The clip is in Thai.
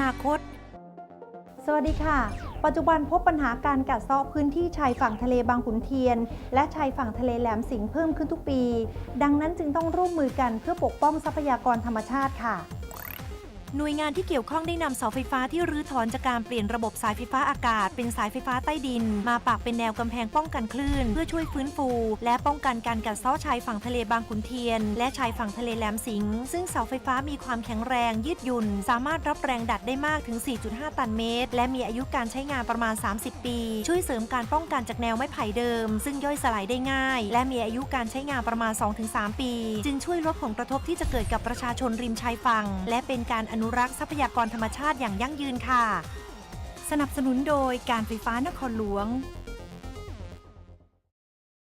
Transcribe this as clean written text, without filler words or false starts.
นาคตสวัสดีค่ะปัจจุบันพบปัญหาการกัดเซาะพื้นที่ชายฝั่งทะเลบางขุนเทียนและชายฝั่งทะเลแหลมสิงห์เพิ่มขึ้นทุกปีดังนั้นจึงต้องร่วมมือกันเพื่อปกป้องทรัพยากรธรรมชาติค่ะหน่วยงานที่เกี่ยวข้องได้นำเสาไฟฟ้าที่รื้อถอนจากการเปลี่ยนระบบสายไฟฟ้าอากาศเป็นสายไฟฟ้าใต้ดินมาปักเป็นแนวกำแพงป้องกันคลื่นเพื่อช่วยฟื้นฟูและป้องกันการกัดเซาะชายฝั่งทะเลบางขุนเทียนและชายฝั่งทะเลแหลมสิงห์ซึ่งเสาไฟฟ้ามีความแข็งแรงยืดหยุ่นสามารถรับแรงดัดได้มากถึง 4.5 ตันเมตรและมีอายุการใช้งานประมาณ 30 ปีช่วยเสริมการป้องกันจากแนวไม้ไผ่เดิมซึ่งย่อยสลายได้ง่ายและมีอายุการใช้งานประมาณ 2-3 ปีจึงช่วยลดผลกระทบที่จะเกิดกับประชาชนริมชายฝั่งและเป็นการอนุรักษ์ทรัพยากรธรรมชาติอย่างยั่งยืนค่ะสนับสนุนโดยการไฟฟ้านครหลวง